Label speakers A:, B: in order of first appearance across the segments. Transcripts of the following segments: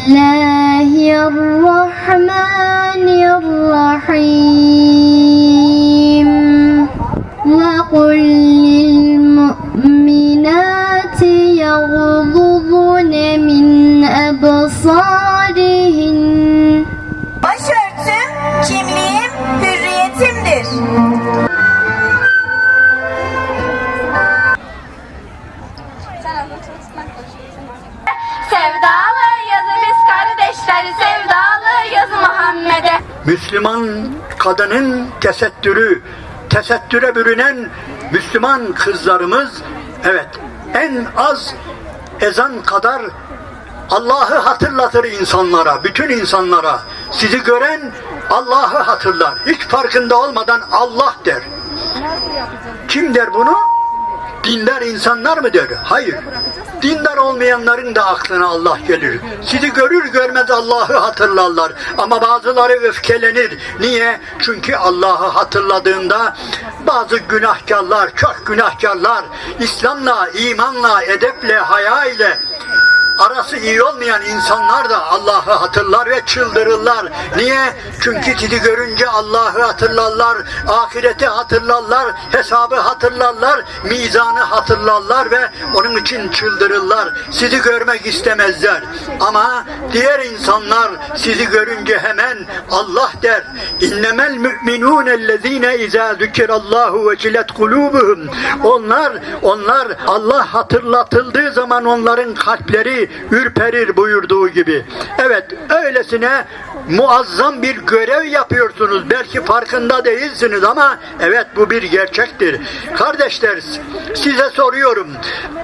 A: Bismillahirrahmanirrahim. Ve kul lil mu'minati yaghdudne min ebsarihin.
B: Başörtüm, kimliğim, hürriyetimdir.
C: Sevdalıyız biz kardeşler, sevdalıyız Muhammed'e.
D: Müslüman kadının tesettüre bürünen Müslüman kızlarımız, evet, en az ezan kadar Allah'ı hatırlatır insanlara, bütün insanlara. Sizi gören Allah'ı hatırlar. Hiç farkında olmadan Allah der. Kim der bunu? Dindar insanlar mı der? Hayır. Dindar olmayanların da aklına Allah gelir. Sizi görür görmez Allah'ı hatırlarlar. Ama bazıları öfkelenir. Niye? Çünkü Allah'ı hatırladığında bazı günahkarlar, çok günahkarlar, İslam'la, imanla, edeple, haya ile arası iyi olmayan insanlar da Allah'ı hatırlar ve çıldırırlar. Niye? Çünkü sizi görünce Allah'ı hatırlarlar, ahireti hatırlarlar, hesabı hatırlarlar, mizanı hatırlarlar ve onun için çıldırırlar. Sizi görmek istemezler. Ama diğer insanlar sizi görünce hemen Allah der. İnnemel mü'minûnellezîne izâ zükirallâhu vecilet kulûbuhum. Onlar Allah hatırlatıldığı zaman onların kalpleri ürperir buyurduğu gibi. Evet, öylesine muazzam bir görev yapıyorsunuz. Belki farkında değilsiniz ama evet, bu bir gerçektir. Kardeşler, size soruyorum.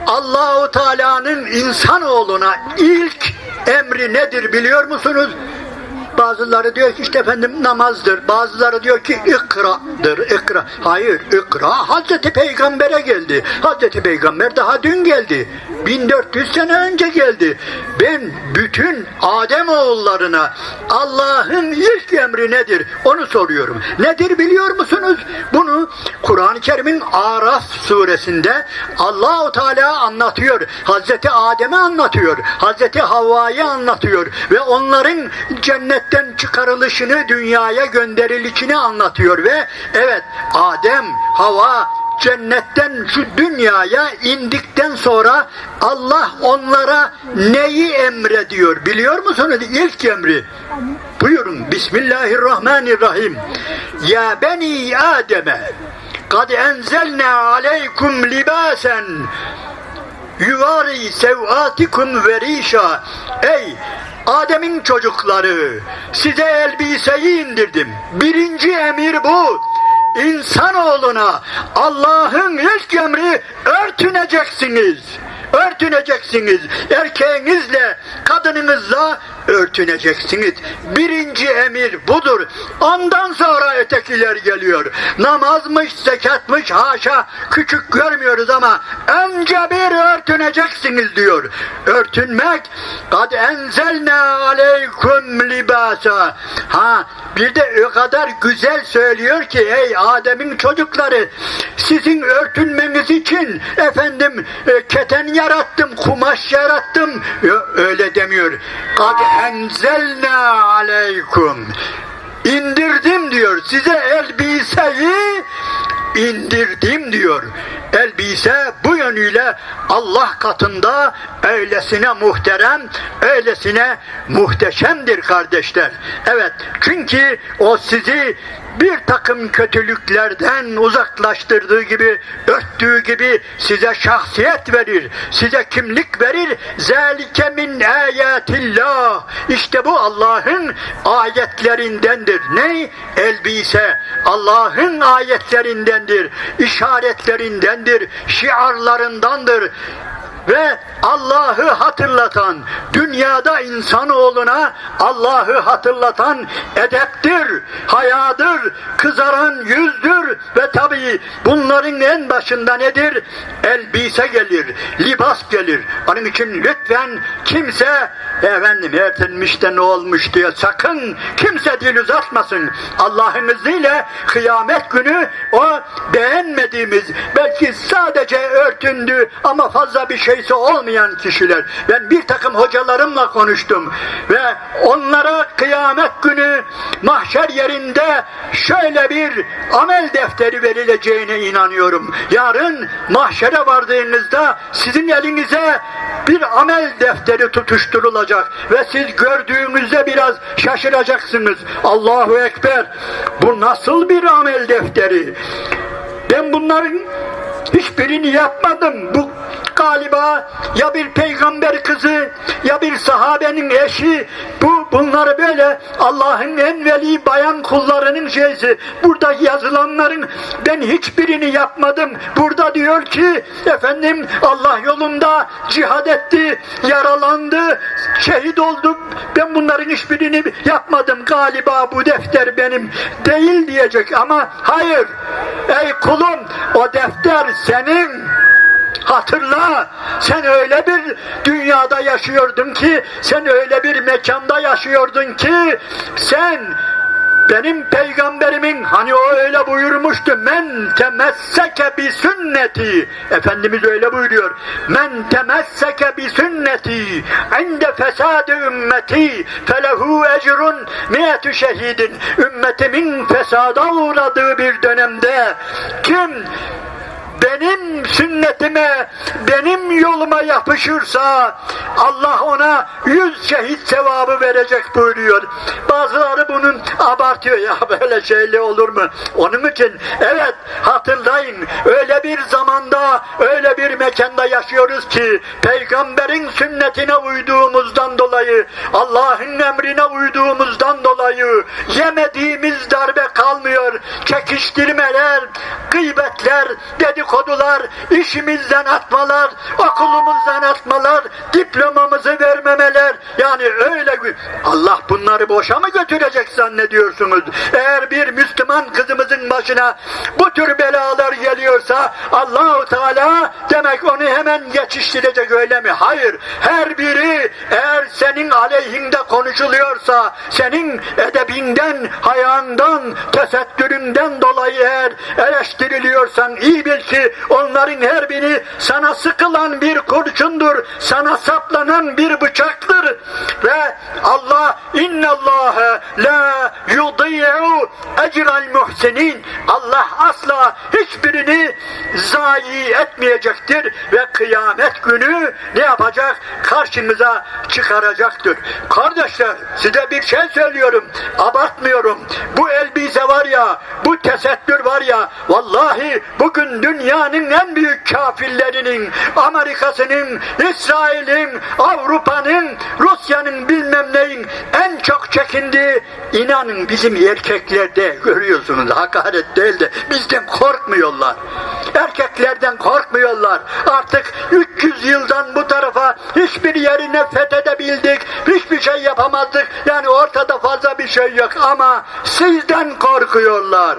D: Allahu Teala'nın insanoğluna ilk emri nedir biliyor musunuz? Bazıları diyor ki işte efendim namazdır. Bazıları diyor ki ikra'dır. İkra. Hayır, ikra Hazreti Peygamber'e geldi. Hazreti Peygamber daha dün geldi. 1400 sene önce geldi. Ben bütün Adem oğullarına Allah'ın ilk emri nedir? Onu soruyorum. Nedir biliyor musunuz? Bunu Kur'an-ı Kerim'in Araf suresinde Allah-u Teala anlatıyor. Hazreti Adem'i anlatıyor. Hazreti Havva'yı anlatıyor. Ve onların cennetten çıkarılışını, dünyaya gönderilişini anlatıyor. Ve evet, Adem, Havva cennetten şu dünyaya indikten sonra Allah onlara neyi emrediyor biliyor musunuz? İlk emri. Buyurun. Bismillahirrahmanirrahim. Ya beni Adem'e kad enzelna aleykum libasen yuvari sevatikum verişa. Ey Adem'in çocukları, size elbiseyi indirdim. Birinci emir bu. İnsanoğluna Allah'ın ilk emri örtüneceksiniz. Örtüneceksiniz. Erkeğinizle, kadınınızla örtüneceksiniz. Birinci emir budur. Ondan sonra ötekiler geliyor. Namazmış, zekatmış, haşa küçük görmüyoruz ama önce bir örtüneceksiniz diyor. Örtünmek, kad enzelna aleykum libasa. Bir de o kadar güzel söylüyor ki ey Adem'in çocukları, sizin örtünmeniz için efendim keten yarattım, kumaş yarattım. Öyle demiyor. Kad enzelna aleykum. İndirdim diyor. Size elbiseyi indirdim diyor. Elbise bu yönüyle Allah katında öylesine muhterem, öylesine muhteşemdir kardeşler. Evet, çünkü o sizi bir takım kötülüklerden uzaklaştırdığı gibi, örttüğü gibi size şahsiyet verir, size kimlik verir. Zâlike min âyâtillah. İşte bu Allah'ın ayetlerindendir. Ne? Elbise Allah'ın ayetlerindendir, işaretlerindendir, şiarlarındandır. Ve Allah'ı hatırlatan, dünyada insanoğluna Allah'ı hatırlatan edeptir, hayadır, kızaran yüzdür ve tabii bunların en başında nedir? Elbise gelir, libas gelir. Onun için lütfen kimse efendim örtünmüş de ne olmuş diye sakın kimse dil uzatmasın. Allah'ın izniyle kıyamet günü o beğenmediğimiz, belki sadece örtündü ama fazla bir şey şeysi olmayan kişiler. Ben bir takım hocalarımla konuştum ve onlara kıyamet günü mahşer yerinde şöyle bir amel defteri verileceğine inanıyorum. Yarın mahşere vardığınızda sizin elinize bir amel defteri tutuşturulacak ve siz gördüğünüzde biraz şaşıracaksınız. Allahu Ekber! Bu nasıl bir amel defteri? Ben bunların hiçbirini yapmadım. Bu galiba ya bir peygamber kızı ya bir sahabenin eşi, bunları böyle Allah'ın en veli bayan kullarının şeysi. Burada yazılanların ben hiçbirini yapmadım. Burada diyor ki efendim Allah yolunda cihad etti, yaralandı, şehit oldu. Ben bunların hiçbirini yapmadım. Galiba bu defter benim değil diyecek ama hayır. Ey kulum, o defter senin. Hatırla, sen öyle bir dünyada yaşıyordun ki, sen öyle bir mekanda yaşıyordun ki, sen benim peygamberimin, hani o öyle buyurmuştu, men temesseke bi sünneti, Efendimiz öyle buyuruyor, men temesseke bi sünneti inde fesadi ümmeti felehu ecrun mi'etü şehidin. Ümmetimin fesada uğradığı bir dönemde kim benim sünnetime, benim yoluma yapışırsa Allah ona 100 şehit sevabı verecek buyuruyor. Bazıları bunun abartıyor, ya böyle şeyle olur mu? Onun için evet, hatırlayın, öyle bir zamanda, öyle bir mekanda yaşıyoruz ki peygamberin sünnetine uyduğumuzdan dolayı, Allah'ın emrine uyduğumuzdan dolayı yemediğimiz darbe kalmıyor. Çekiştirmeler, gıybetler, dedikodular, işimizden atmalar, okulumuzdan atmalar, diplomamızı vermemeler, yani öyle Allah bunları boşa mı götürecek zannediyorsunuz? Eğer bir Müslüman kızımızın başına bu tür belalar geliyorsa Allah-u Teala demek onu hemen geçiştirecek, öyle mi? Hayır. Her biri eğer senin aleyhinde konuşuluyorsa, senin edebinden, hayağından, tesettüründen dolayı eğer eleştiriliyorsan iyi bil ki onların her biri sana sıkılan bir kurşundur, sana saplanan bir bıçaktır ve Allah innallâhe la yudî'u ecral muhsinin, Allah asla hiçbirini zayi etmeyecektir ve kıyamet günü ne yapacak? Karşımıza çıkaracaktır. Kardeşler, size bir şey söylüyorum, abartmıyorum. Bu elbise var ya, bu tesettür var ya, vallahi bugün dünyanın en büyük kafirlerinin, Amerika'sının, İsrail'in, Avrupa'nın, Rusya'nın bilmem neyin en çok çekindiği, inanın bizim erkeklerde görüyorsunuz, hakaret değil de bizden korkmuyorlar. Erkeklerden korkmuyorlar. Artık 300 yıldan bu tarafa hiçbir yerine fethedebildik, hiçbir şey yapamazdık. Yani ortada fazla bir şey yok ama sizden korkuyorlar.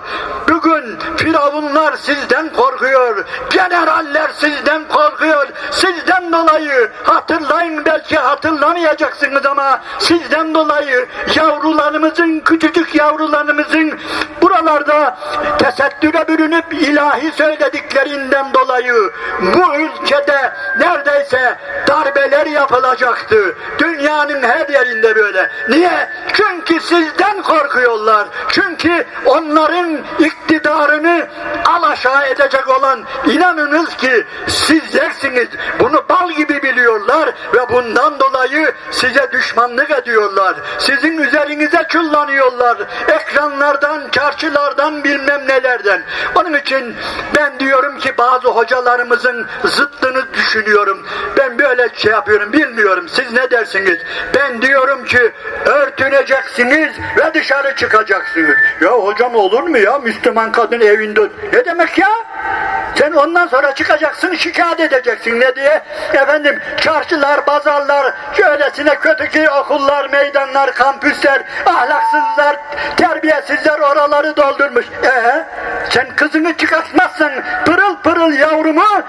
D: Bugün firavunlar sizden korkuyor. Generaller sizden korkuyor. Sizden dolayı hatırlayın, belki hatırlamayacaksınız ama sizden dolayı yavrularımızın, küçücük yavrularımızın buralarda tesettüre bürünüp ilahi söylediklerinden dolayı bu ülkede neredeyse darbeler yapılacaktı. Dünyanın her yerinde böyle. Niye? Çünkü sizden korkuyorlar. Çünkü onların iktidarını alaşağı edecek olan, inanınız ki sizlersiniz. Bunu bal gibi biliyorlar ve bundan dolayı size düşmanlık ediyorlar. Sizin üzerinize çullanıyorlar. Ekranlardan, çarşılardan, bilmem nelerden. Onun için ben diyorum ki bazı hocalarımızın zıttını düşünüyorum. Ben böyle şey yapıyorum, bilmiyorum. Siz ne dersiniz? Ben diyorum ki örtüneceksiniz ve dışarı çıkacaksınız. Ya hocam olur mu ya? Müslüman kadın evinde. Ne demek ya? Sen ondan sonra çıkacaksın, şikayet edeceksin. Ne diye? Efendim çarşılar, pazarlar, şöylesine kötü ki okullar, meydanlar, kampüsler, ahlaksızlar, terbiyesizler oraları doldurmuş. Sen kızını çıkartmazsın, pırıl pırıl yavrumu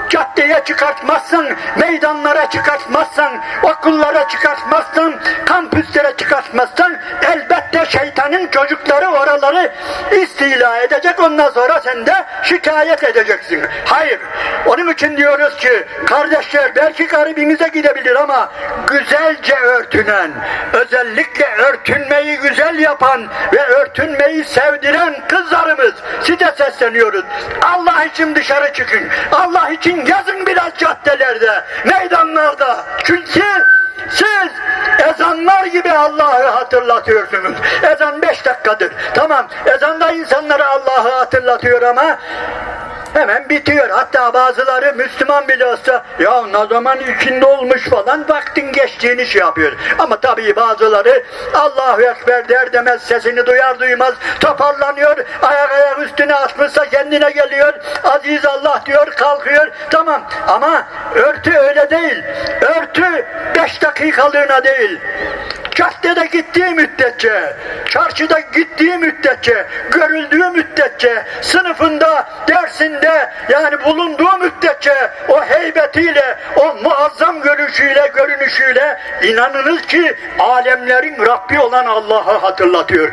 D: caddeye çıkartmazsan, meydanlara çıkartmazsan, okullara çıkartmazsan, kampüslere çıkartmazsan elbette şeytanın çocukları oraları istila edecek, ondan sonra sen de şikayet edeceksin. Hayır. Onun için diyoruz ki kardeşler, belki garibinize gidebilir ama güzelce örtünen, özellikle örtünmeyi güzel yapan ve örtünmeyi sevdiren kızlarımız, size sesleniyoruz. Allah için dışarı çıkın. Allah için yazın biraz caddelerde, meydanlarda. Çünkü siz ezanlar gibi Allah'ı hatırlatıyorsunuz. Ezan 5 dakikadır. Tamam, ezanda insanlara Allah'ı hatırlatıyor ama hemen bitiyor. Hatta bazıları Müslüman bile olsa ya ne zaman içinde olmuş falan vaktin geçtiğini şey yapıyor. Ama tabii bazıları Allahu Ekber der demez sesini duyar duymaz toparlanıyor. Ayak üstüne atmışsa kendine geliyor. Aziz Allah diyor, kalkıyor. Tamam ama örtü öyle değil. Örtü 5 dakikalığına değil. Caddede gittiği müddetçe, çarşıda gittiği müddetçe, görüldüğü müddetçe, sınıfında, dersinde yani bulunduğu müddetçe o heybetiyle, o muazzam görünüşüyle inanınız ki alemlerin Rabbi olan Allah'ı hatırlatıyor.